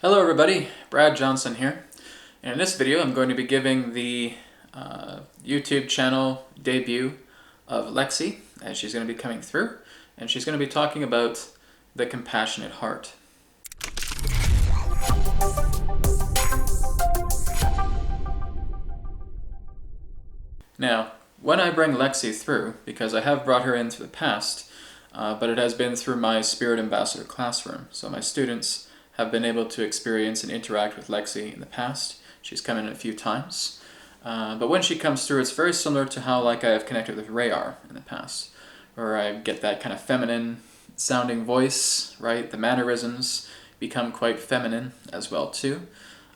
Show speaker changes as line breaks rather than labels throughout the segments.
Hello everybody, Brad Johnson here, and in this video I'm going to be giving the YouTube channel debut of Lexi, as she's going to be coming through, and she's going to be talking about the compassionate heart. Now, when I bring Lexi through, because I have brought her in through the past, but it has been through my Spirit Ambassador classroom, so my students have been able to experience and interact with Lexi in the past. She's come in a few times. But when she comes through, it's very similar to how I have connected with Rayar in the past, where I get that kind of feminine sounding voice, right? The mannerisms become quite feminine as well too.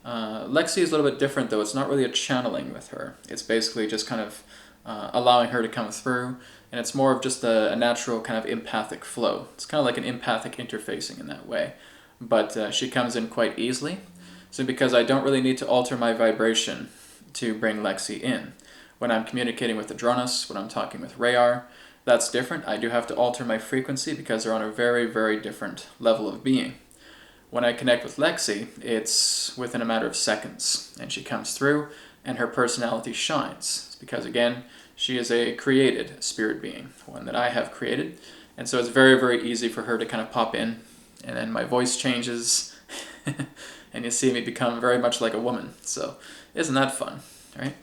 Lexi is a little bit different though. It's not really a channeling with her. It's basically just kind of allowing her to come through, and it's more of just a natural kind of empathic flow. It's kind of like an empathic interfacing in that way. But she comes in quite easily. So because I don't really need to alter my vibration to bring Lexi in. When I'm communicating with the Dronas, when I'm talking with Rayar, that's different. I do have to alter my frequency because they're on a very, very different level of being. When I connect with Lexi, it's within a matter of seconds, and she comes through and her personality shines. It's because, again, she is a created spirit being, one that I have created, and so it's very, very easy for her to kind of pop in, and then my voice changes, and you see me become very much like a woman. So isn't that fun, right?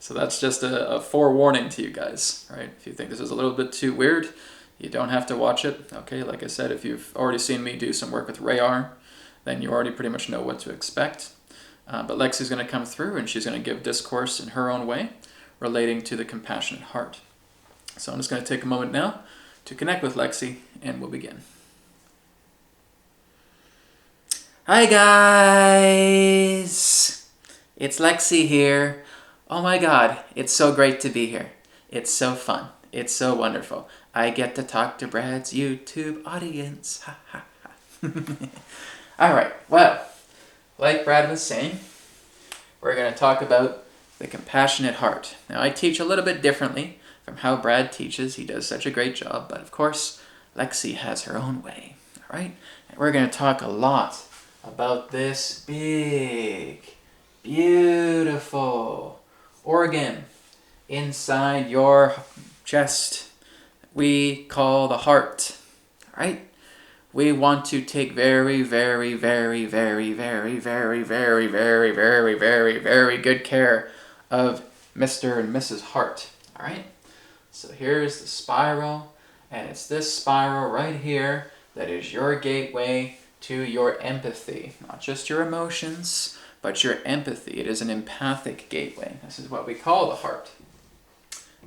So that's just a forewarning to you guys, right? If you think this is a little bit too weird, you don't have to watch it. Okay, like I said, if you've already seen me do some work with Rayar, then you already pretty much know what to expect. But Lexi's going to come through, and she's going to give discourse in her own way relating to the compassionate heart. So I'm just going to take a moment now to connect with Lexi, and we'll begin. Hi guys! It's Lexi here. Oh my god, it's so great to be here. It's so fun. It's so wonderful. I get to talk to Brad's YouTube audience. Ha ha ha. Alright, well, like Brad was saying, we're going to talk about the compassionate heart. Now I teach a little bit differently from how Brad teaches. He does such a great job, but of course, Lexi has her own way. Alright? And we're going to talk a lot about this big, beautiful organ inside your chest we call the heart, right? We want to take very, very, very, very, very, very, very, very, very, very, very good care of Mr. and Mrs. Heart, all right? So here's the spiral, and it's this spiral right here that is your gateway to your empathy, not just your emotions, but your empathy. It is an empathic gateway. This is what we call the heart.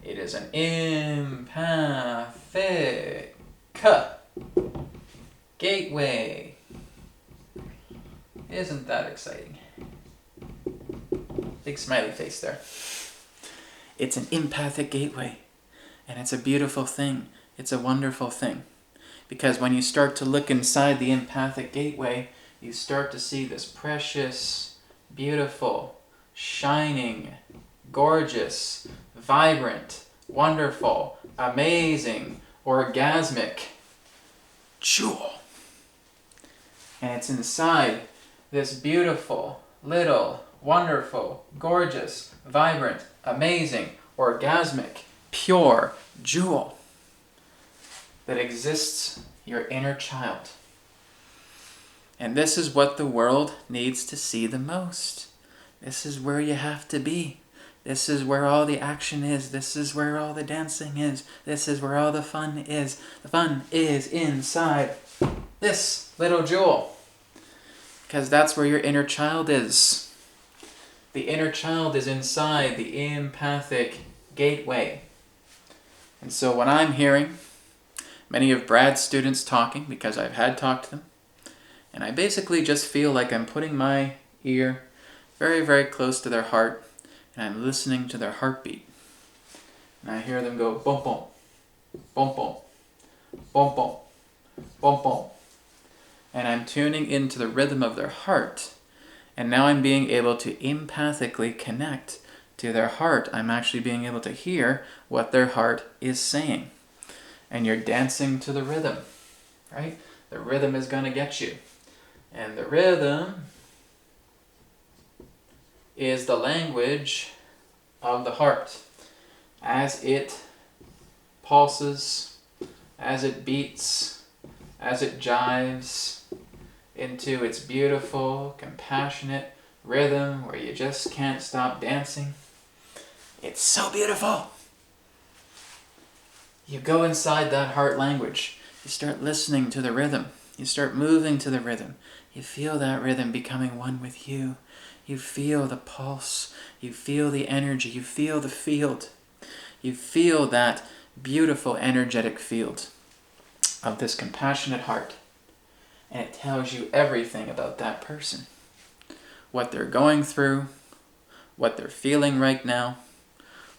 It is an empathic gateway. Isn't that exciting? Big smiley face there. It's an empathic gateway, and it's a beautiful thing. It's a wonderful thing. Because when you start to look inside the empathic gateway, you start to see this precious, beautiful, shining, gorgeous, vibrant, wonderful, amazing, orgasmic jewel. And it's inside this beautiful, little, wonderful, gorgeous, vibrant, amazing, orgasmic, pure jewel that exists your inner child. And this is what the world needs to see the most. This is where you have to be. This is where all the action is. This is where all the dancing is. This is where all the fun is. The fun is inside this little jewel. Because that's where your inner child is. The inner child is inside the empathic gateway. And so when I'm hearing many of Brad's students talking, because I've had talked to them, and I basically just feel like I'm putting my ear very, very close to their heart, and I'm listening to their heartbeat. And I hear them go boom, boom, boom, boom, boom, boom, boom, boom. And I'm tuning into the rhythm of their heart. And now I'm being able to empathically connect to their heart. I'm actually being able to hear what their heart is saying. And you're dancing to the rhythm, right? The rhythm is going to get you. And the rhythm is the language of the heart as it pulses, as it beats, as it jives into its beautiful, compassionate rhythm where you just can't stop dancing. It's so beautiful. You go inside that heart language. You start listening to the rhythm. You start moving to the rhythm. You feel that rhythm becoming one with you. You feel the pulse. You feel the energy. You feel the field. You feel that beautiful energetic field of this compassionate heart. And it tells you everything about that person. What they're going through, what they're feeling right now,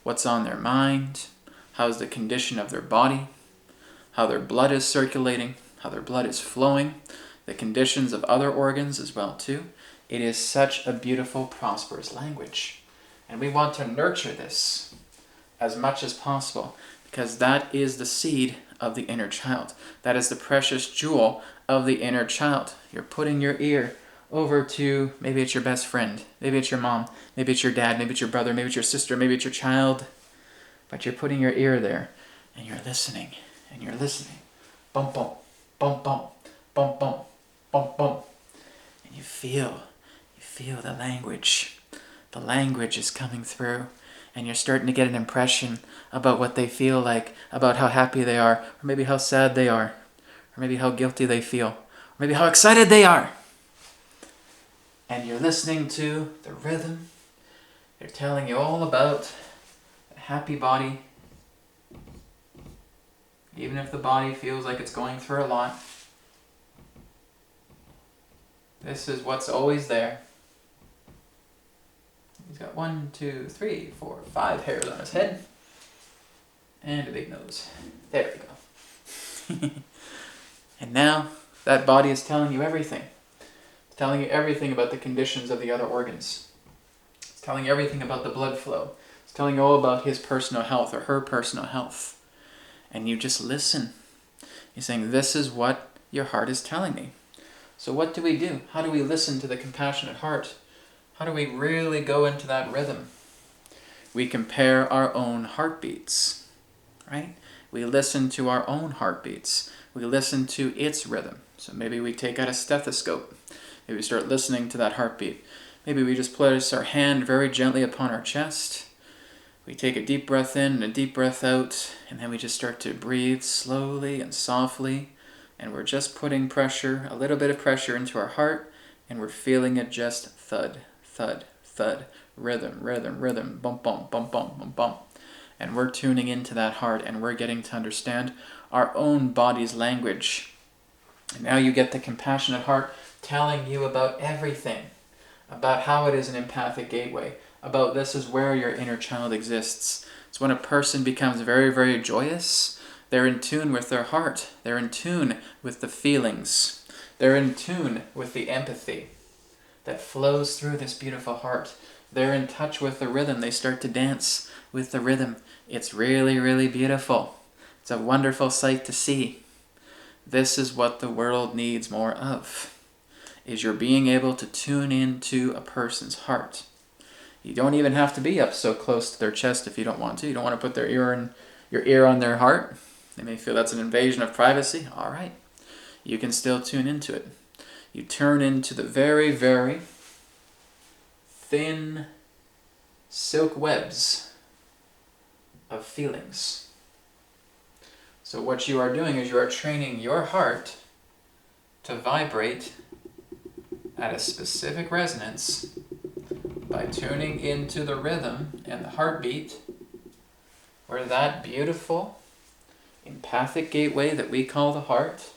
what's on their mind, how's the condition of their body, how their blood is circulating, how their blood is flowing, the conditions of other organs as well too. It is such a beautiful, prosperous language. And we want to nurture this as much as possible because that is the seed of the inner child. That is the precious jewel of the inner child. You're putting your ear over to, maybe it's your best friend, maybe it's your mom, maybe it's your dad, maybe it's your brother, maybe it's your sister, maybe it's your child. But you're putting your ear there and you're listening and you're listening. Bum, bum, bum, bum, bum, bum, bum, bum. And you feel the language. The language is coming through and you're starting to get an impression about what they feel like, about how happy they are, or maybe how sad they are, or maybe how guilty they feel, or maybe how excited they are. And you're listening to the rhythm. They're telling you all about a happy body, even if the body feels like it's going through a lot. This is what's always there. He's got 1, 2, 3, 4, 5 hairs on his head. And a big nose. There we go. And now, that body is telling you everything. It's telling you everything about the conditions of the other organs. It's telling you everything about the blood flow. It's telling you all about his personal health or her personal health. And you just listen. You're saying, this is what your heart is telling me. So what do we do? How do we listen to the compassionate heart? How do we really go into that rhythm? We compare our own heartbeats, right? We listen to our own heartbeats. We listen to its rhythm. So maybe we take out a stethoscope. Maybe we start listening to that heartbeat. Maybe we just place our hand very gently upon our chest. We take a deep breath in and a deep breath out, and then we just start to breathe slowly and softly, and we're just putting pressure, a little bit of pressure into our heart, and we're feeling it just thud, thud, thud, rhythm, rhythm, rhythm, bump, bump, bump, bump, bump, bump. And we're tuning into that heart, and we're getting to understand our own body's language. And now you get the compassionate heart telling you about everything, about how it is an empathic gateway, about this is where your inner child exists. It's when a person becomes very, very joyous, they're in tune with their heart. They're in tune with the feelings. They're in tune with the empathy that flows through this beautiful heart. They're in touch with the rhythm. They start to dance with the rhythm. It's really, really beautiful. It's a wonderful sight to see. This is what the world needs more of, is you're being able to tune into a person's heart. You don't even have to be up so close to their chest if you don't want to. You don't want to put your ear on their heart. They may feel that's an invasion of privacy. All right. You can still tune into it. You turn into the very, very thin silk webs of feelings. So what you are doing is you are training your heart to vibrate at a specific resonance by tuning into the rhythm and the heartbeat, where that beautiful empathic gateway that we call the heart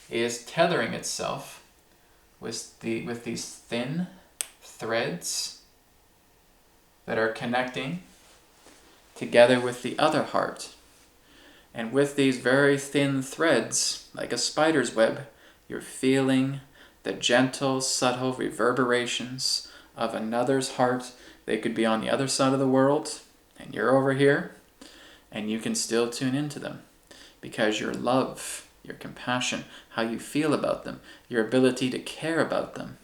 is tethering itself with these thin threads that are connecting together with the other heart. And with these very thin threads, like a spider's web, you're feeling the gentle, subtle reverberations of another's heart. They could be on the other side of the world, and you're over here, and you can still tune into them because your love your compassion, how you feel about them, your ability to care about them,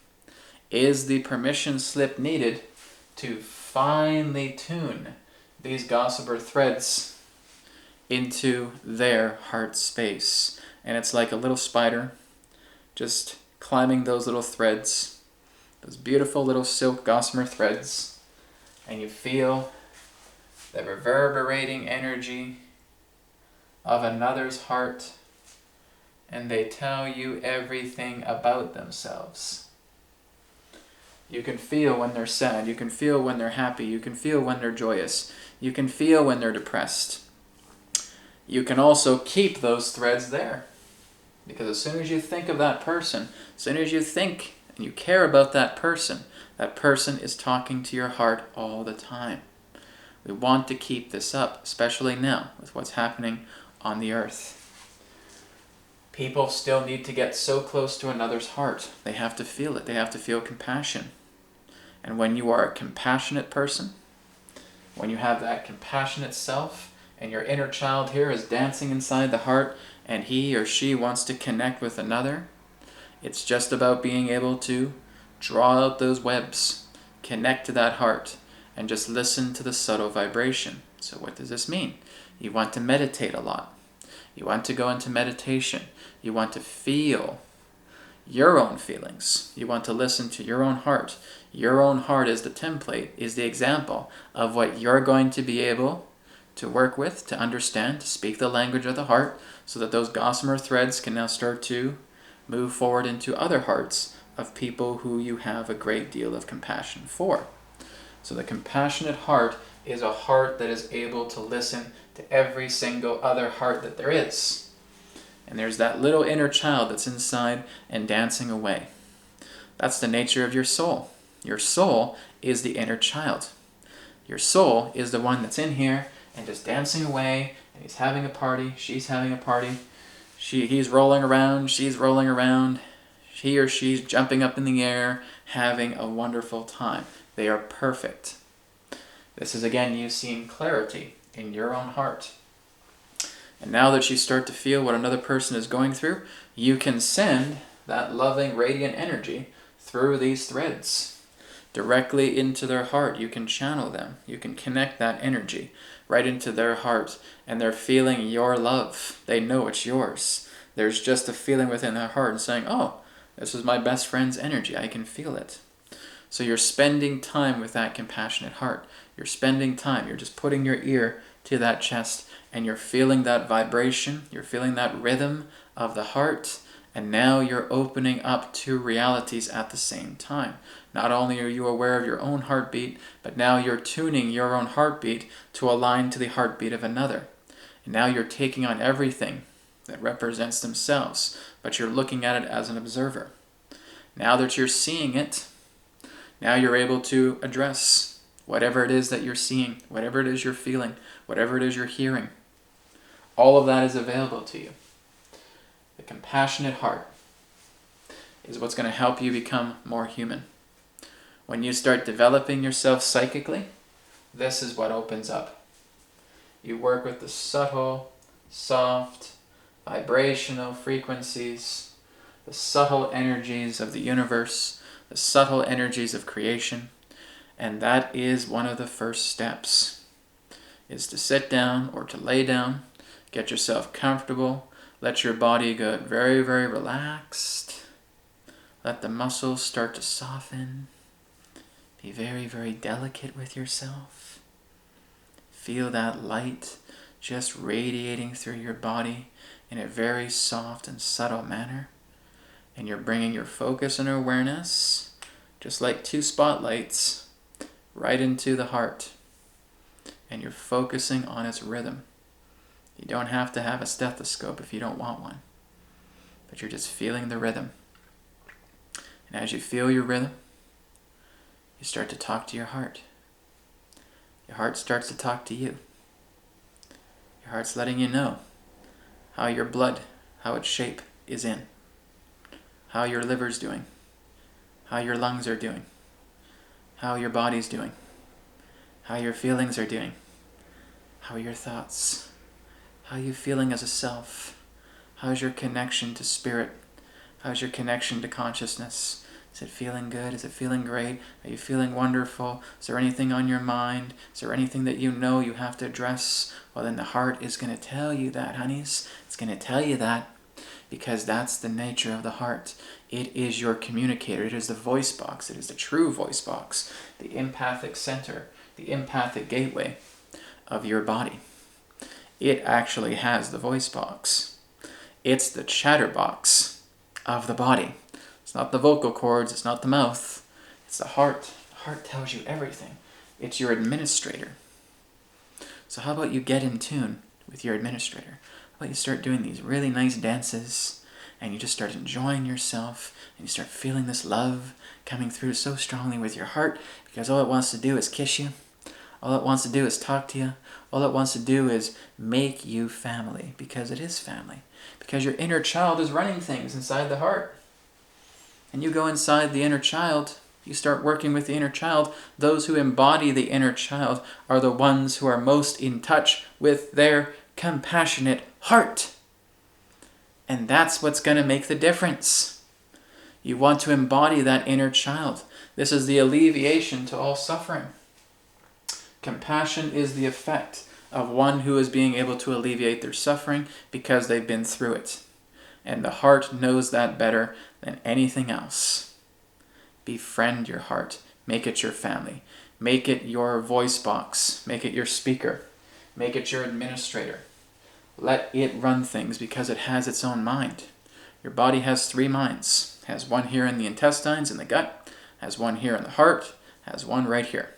is the permission slip needed to finely tune these gossamer threads into their heart space. And it's like a little spider just climbing those little threads, those beautiful little silk gossamer threads, and you feel the reverberating energy of another's heart, and they tell you everything about themselves. You can feel when they're sad, you can feel when they're happy, you can feel when they're joyous, you can feel when they're depressed. You can also keep those threads there, because as soon as you think of that person, as soon as you think and you care about that person is talking to your heart all the time. We want to keep this up, especially now with what's happening on the earth. People still need to get so close to another's heart. They have to feel it. They have to feel compassion. And when you are a compassionate person, when you have that compassionate self, and your inner child here is dancing inside the heart, and he or she wants to connect with another, it's just about being able to draw out those webs, connect to that heart, and just listen to the subtle vibration. So what does this mean? You want to meditate a lot. You want to go into meditation. You want to feel your own feelings. You want to listen to your own heart. Your own heart is the template, is the example of what you're going to be able to work with, to understand, to speak the language of the heart, so that those gossamer threads can now start to move forward into other hearts of people who you have a great deal of compassion for. So the compassionate heart is a heart that is able to listen to every single other heart that there is. And there's that little inner child that's inside and dancing away. That's the nature of your soul. Your soul is the inner child. Your soul is the one that's in here and just dancing away, and he's having a party, she's having a party, he's rolling around, she's rolling around, he or she's jumping up in the air, having a wonderful time. They are perfect. This is again you seeing clarity in your own heart. And now that you start to feel what another person is going through, you can send that loving, radiant energy through these threads directly into their heart. You can channel them. You can connect that energy right into their heart, and they're feeling your love. They know it's yours. There's just a feeling within their heart and saying, oh, this is my best friend's energy. I can feel it. So you're spending time with that compassionate heart. You're spending time. You're just putting your ear to that chest, and you're feeling that vibration. You're feeling that rhythm of the heart. And now you're opening up two realities at the same time. Not only are you aware of your own heartbeat, but now you're tuning your own heartbeat to align to the heartbeat of another. And now you're taking on everything that represents themselves, but you're looking at it as an observer. Now that you're seeing it, now you're able to address whatever it is that you're seeing, whatever it is you're feeling, whatever it is you're hearing. All of that is available to you. The compassionate heart is what's going to help you become more human. When you start developing yourself psychically, this is what opens up. You work with the subtle, soft, vibrational frequencies, the subtle energies of the universe, the subtle energies of creation, and that is one of the first steps, is to sit down or to lay down, get yourself comfortable, let your body get very, very relaxed, let the muscles start to soften, be very, very delicate with yourself, feel that light just radiating through your body in a very soft and subtle manner, and you're bringing your focus and awareness, just like two spotlights, right into the heart, and you're focusing on its rhythm. You don't have to have a stethoscope if you don't want one, but you're just feeling the rhythm. And as you feel your rhythm, you start to talk to your heart. Your heart starts to talk to you. Your heart's letting you know how your blood, how its shape is in, how your liver's doing, how your lungs are doing, how your body's doing, how your feelings are doing, how are your thoughts, how are you feeling as a self, How's your connection to spirit? How's your connection to consciousness? Is it feeling good? Is it feeling great? Are you feeling wonderful? Is there anything on your mind? Is there anything that you know you have to address? Well, then the heart is going to tell you that, honeys. It's going to tell you that, because that's the nature of the heart. It is your communicator. It is the voice box. It is the true voice box, the empathic center, the empathic gateway of your body. It actually has the voice box. It's the chatterbox of the body. It's not the vocal cords. It's not the mouth. It's the heart. The heart tells you everything. It's your administrator. So how about you get in tune with your administrator? How about you start doing these really nice dances, and you just start enjoying yourself, and you start feeling this love coming through so strongly with your heart, because all it wants to do is kiss you. All it wants to do is talk to you. All it wants to do is make you family, because it is family. Because your inner child is running things inside the heart. And you go inside the inner child, you start working with the inner child. Those who embody the inner child are the ones who are most in touch with their compassionate heart. And that's what's going to make the difference. You want to embody that inner child. This is the alleviation to all suffering. Compassion is the effect of one who is being able to alleviate their suffering because they've been through it. And the heart knows that better than anything else. Befriend your heart. Make it your family. Make it your voice box. Make it your speaker. Make it your administrator. Let it run things because it has its own mind. Your body has 3 minds. It has one here in the intestines, in the gut. Has one here in the heart. Has one right here.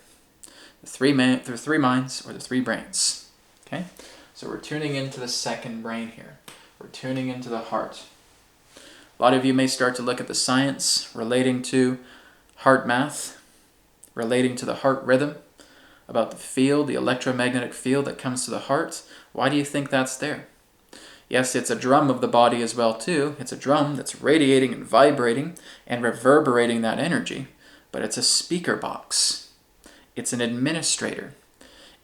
The 3 minds, or the 3 brains. Okay? So we're tuning into the second brain here. We're tuning into the heart. A lot of you may start to look at the science relating to heart math, relating to the heart rhythm, about the field, the electromagnetic field that comes to the heart. Why do you think that's there? Yes, it's a drum of the body as well too. It's a drum that's radiating and vibrating and reverberating that energy, but it's a speaker box. It's an administrator.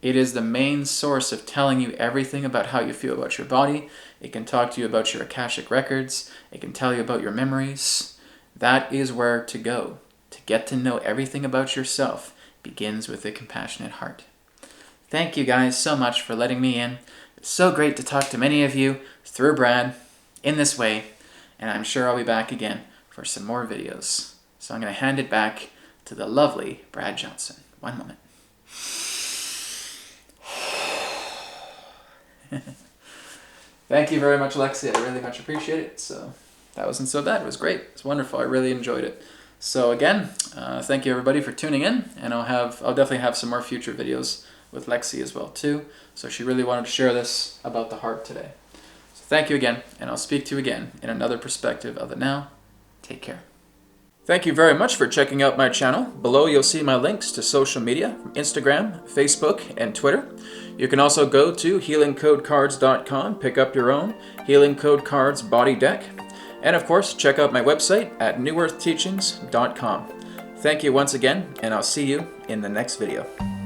It is the main source of telling you everything about how you feel about your body. It can talk to you about your Akashic records. It can tell you about your memories. That is where to go. To get to know everything about yourself begins with a compassionate heart. Thank you guys so much for letting me in. It's so great to talk to many of you through Brad in this way, and I'm sure I'll be back again for some more videos. So I'm going to hand it back to the lovely Brad Johnson. One moment. Thank you very much, Lexi. I really much appreciate it. So that wasn't so bad. It was great. It was wonderful. I really enjoyed it. So again, thank you everybody for tuning in, and I'll definitely have some more future videos with Lexi as well too. So she really wanted to share this about the heart today. So thank you again, and I'll speak to you again in another perspective of it now. Take care. Thank you very much for checking out my channel. Below you'll see my links to social media, Instagram, Facebook, and Twitter. You can also go to healingcodecards.com, pick up your own Healing Code Cards body deck. And of course, check out my website at newearthteachings.com. Thank you once again, and I'll see you in the next video.